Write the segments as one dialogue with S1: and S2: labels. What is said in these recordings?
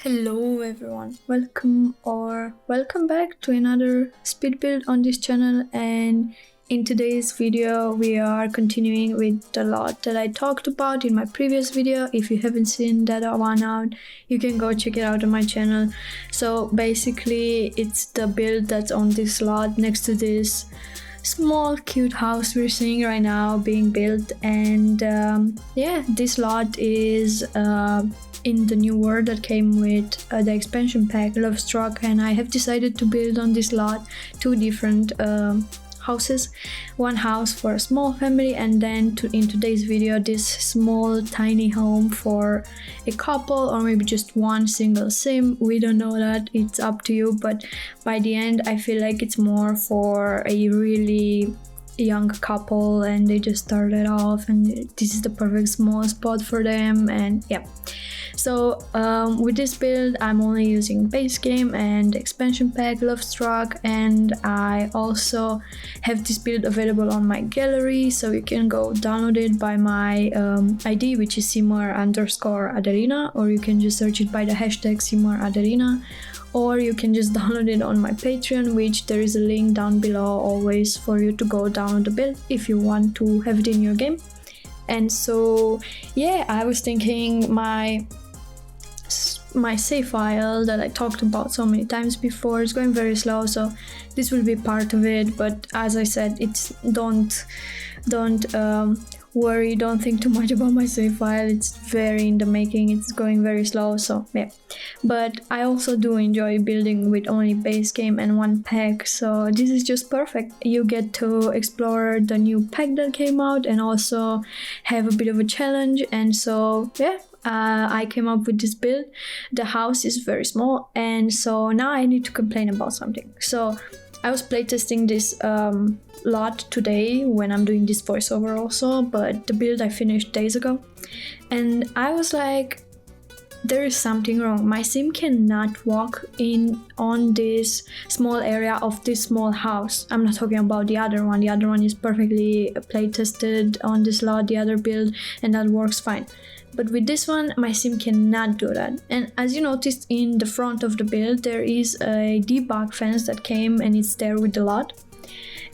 S1: Hello everyone, welcome back to another speed build on this channel, and in today's video we are continuing with the lot that I talked about in my previous video. If you haven't seen that one out, you can go check it out on my channel. So basically it's the build that's on this lot next to this small cute house we're seeing right now being built. And yeah, this lot is in the new world that came with the expansion pack LoveStruck, and I have decided to build on this lot two different houses. One house for a small family, and then in today's video this small tiny home for a couple, or maybe just one single sim. We don't know that, it's up to you, but by the end I feel like it's more for a really young couple and they just started off and this is the perfect small spot for them. And yeah, so with this build I'm only using base game and expansion pack LoveStruck, and I also have this build available on my gallery, so you can go download it by my ID, which is Seymour_Adelina, or you can just search it by the hashtag Seymour_Adelina, or you can just download it on my Patreon, which there is a link down below always for you to go download the build if you want to have it in your game. And so yeah, I was thinking my save file that I talked about so many times before is going very slow, so this will be part of it. But as I said, it's don't worry, don't think too much about my save file. It's very in the making, it's going very slow, so yeah. But I also do enjoy building with only base game and one pack, so this is just perfect. You get to explore the new pack that came out and also have a bit of a challenge. And so yeah, I came up with this build. The house is very small, and so now I need to complain about something. So I was playtesting this lot today when I'm doing this voiceover also, but the build I finished days ago, and I was like, there is something wrong. My sim cannot walk in on this small area of this small house. I'm not talking about the other one. The other one is perfectly playtested on this lot, the other build, and that works fine. But with this one, my sim cannot do that. And as you noticed in the front of the build, there is a debug fence that came and it's there with the lot.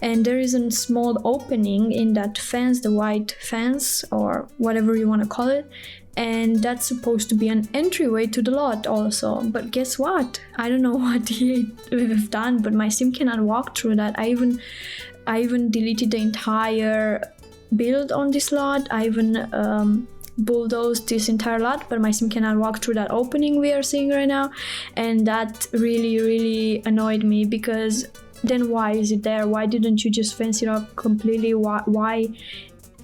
S1: And there is a small opening in that fence, the white fence or whatever you want to call it. And that's supposed to be an entryway to the lot also. But guess what? I don't know what they've done, but my sim cannot walk through that. I even deleted the entire build on this lot. I even bulldozed this entire lot, but my sim cannot walk through that opening we are seeing right now. And that really annoyed me, because then why is it there? Why didn't you just fence it up completely? Why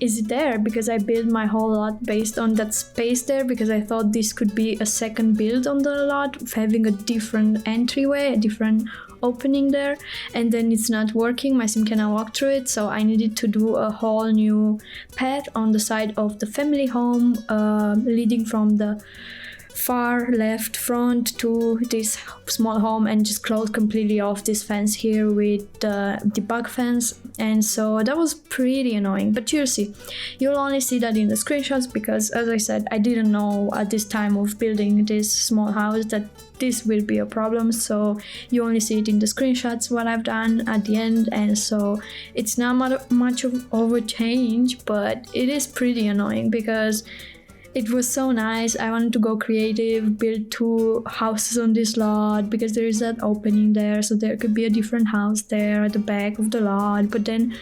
S1: is it there? Because I built my whole lot based on that space there, because I thought this could be a second build on the lot, having a different entryway, a different opening there, and then it's not working. My sim cannot walk through it, so I needed to do a whole new path on the side of the family home, leading from the far left front to this small home, and just close completely off this fence here with the debug fence. And so that was pretty annoying, but you'll only see that in the screenshots, because as I said, I didn't know at this time of building this small house that this will be a problem, so you only see it in the screenshots what I've done at the end. And so it's not much of a change, but it is pretty annoying because it was so nice. I wanted to go creative, build two houses on this lot, because there is that opening there, so there could be a different house there at the back of the lot. But then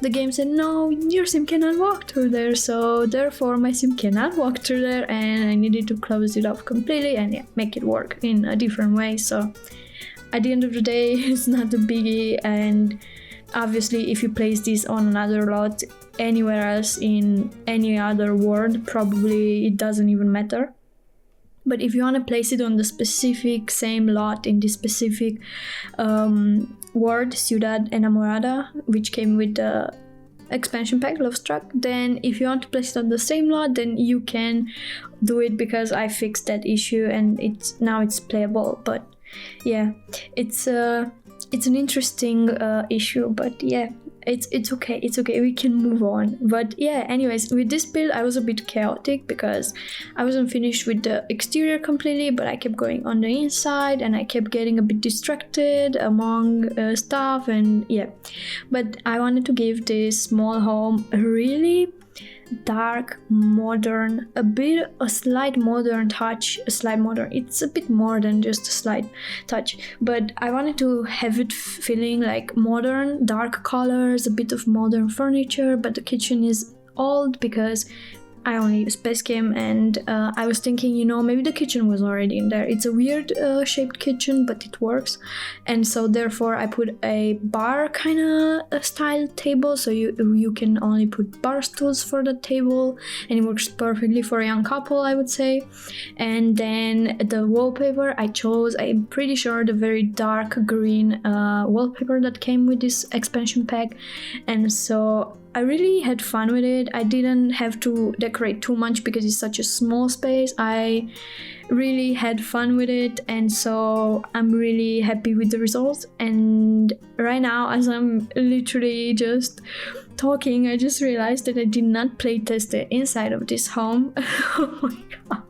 S1: the game said, no, your sim cannot walk through there, so therefore my sim cannot walk through there, and I needed to close it off completely and yeah, make it work in a different way. So at the end of the day, it's not a biggie, and obviously if you place this on another lot anywhere else in any other world, probably it doesn't even matter. But if you want to place it on the specific same lot in this specific word, Ciudad Enamorada, which came with the expansion pack LoveStruck, then if you want to place it on the same lot, then you can do it, because I fixed that issue and now it's playable. But yeah, it's an interesting issue, but yeah, it's okay, we can move on. But yeah, anyways, with this build I was a bit chaotic because I wasn't finished with the exterior completely, but I kept going on the inside and I kept getting a bit distracted among stuff, and yeah. But I wanted to give this small home a really dark, modern, a slight modern touch. It's a bit more than just a slight touch, but I wanted to have it feeling like modern, dark colors, a bit of modern furniture, but the kitchen is old because I only use BASE Game, and I was thinking, you know, maybe the kitchen was already in there. It's a weird shaped kitchen, but it works. And so therefore I put a bar kind of style table, so you can only put bar stools for the table, and it works perfectly for a young couple, I would say. And then the wallpaper I chose, I'm pretty sure, the very dark green wallpaper that came with this expansion pack. And so I really had fun with it. I didn't have to decorate too much because it's such a small space. I really had fun with it, and so I'm really happy with the results. And right now, as I'm literally just talking, I just realized that I did not playtest the inside of this home. Oh my god.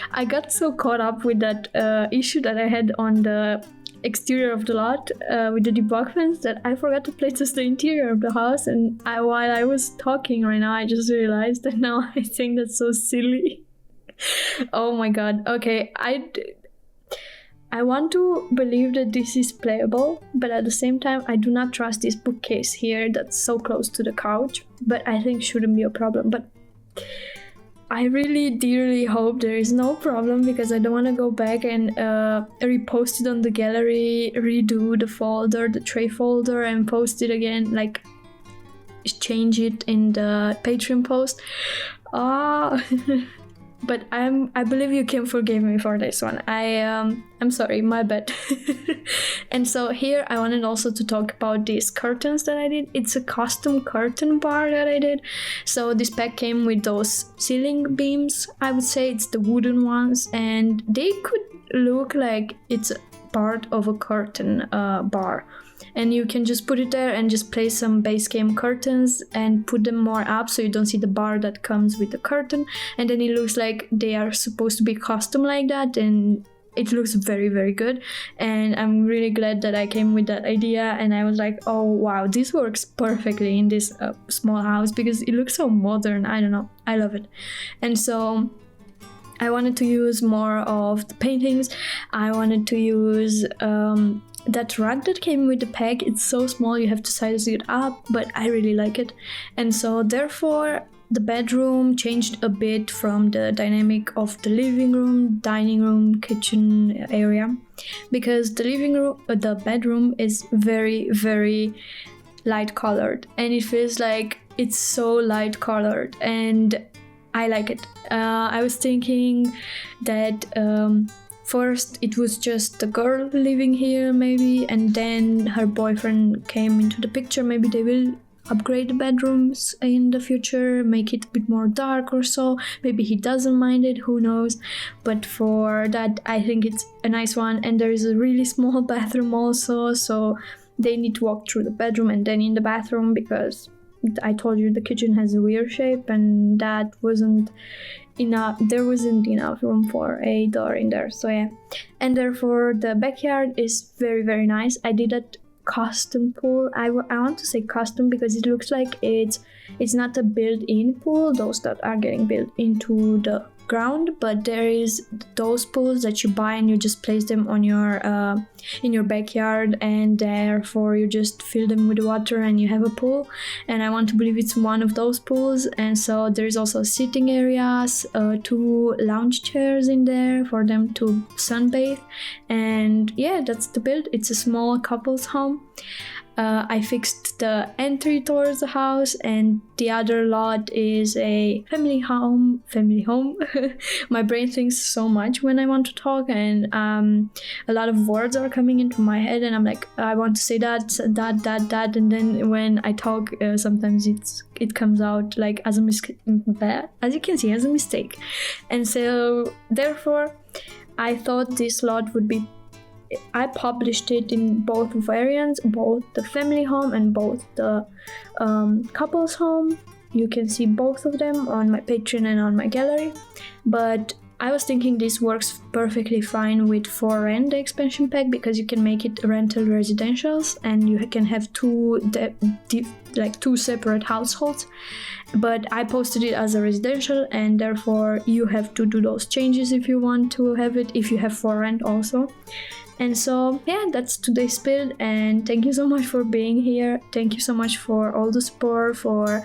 S1: I got so caught up with that issue that I had on the exterior of the lot with the debug fence that I forgot to playtest the interior of the house, and while I was talking right now I just realized that now I think that's so silly. Oh my god. Okay, I want to believe that this is playable, but at the same time I do not trust this bookcase here that's so close to the couch, but I think shouldn't be a problem. But I really dearly hope there is no problem, because I don't want to go back and repost it on the gallery, redo the folder, the tray folder, and post it again, like change it in the Patreon post. But I believe you can forgive me for this one. I'm sorry, my bad. And so here I wanted also to talk about these curtains that I did. It's a custom curtain bar that I did. So this pack came with those ceiling beams. I would say it's the wooden ones, and they could look like it's part of a curtain bar. And you can just put it there and just place some BASE Game curtains and put them more up so you don't see the bar that comes with the curtain, and then it looks like they are supposed to be custom like that, and it looks very, very good. And I'm really glad that I came with that idea, and I was like, oh wow, this works perfectly in this small house because it looks so modern. I don't know, I love it. And so I wanted to use more of the paintings. I wanted to use that rug that came with the pack. It's so small, you have to size it up, but I really like it. And so therefore the bedroom changed a bit from the dynamic of the living room, dining room, kitchen area, because the bedroom is very, very light colored, and it feels like it's so light colored, and I like it. I was thinking that first it was just the girl living here maybe, and then her boyfriend came into the picture. Maybe they will upgrade the bedrooms in the future, make it a bit more dark or so. Maybe he doesn't mind it, who knows. But for that, I think it's a nice one. And there is a really small bathroom also, so they need to walk through the bedroom and then in the bathroom, because I told you the kitchen has a weird shape, and that wasn't enough. There wasn't enough room for a door in there, so yeah. And therefore the backyard is very, very nice. I did a custom pool. I want to say custom because it looks like it's not a built-in pool, those that are getting built into the ground, but there is those pools that you buy and you just place them on your in your backyard, and therefore you just fill them with water and you have a pool. And I want to believe it's one of those pools. And so there's also sitting areas, 2 lounge chairs in there for them to sunbathe. And yeah, that's the build. It's a small couple's home. I fixed the entry towards the house, and the other lot is a family home. My brain thinks so much when I want to talk, and a lot of words are coming into my head, and I'm like, I want to say that, and then when I talk, sometimes it comes out like as a as you can see, as a mistake. And so therefore I thought this lot would be I published it in both variants, both the family home and both the couples home. You can see both of them on my Patreon and on my gallery, but I was thinking this works perfectly fine with For Rent, the expansion pack, because you can make it rental residentials and you can have two separate households. But I posted it as a residential, and therefore you have to do those changes if you want to have it, if you have For Rent also. And so yeah, that's today's build, and thank you so much for being here. Thank you so much for all the support, for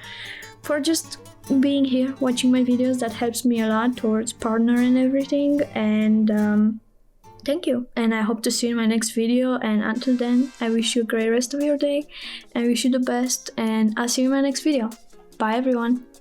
S1: just being here, watching my videos. That helps me a lot towards partner and everything. And thank you, and I hope to see you in my next video. And until then, I wish you a great rest of your day and wish you the best, and I'll see you in my next video. Bye everyone.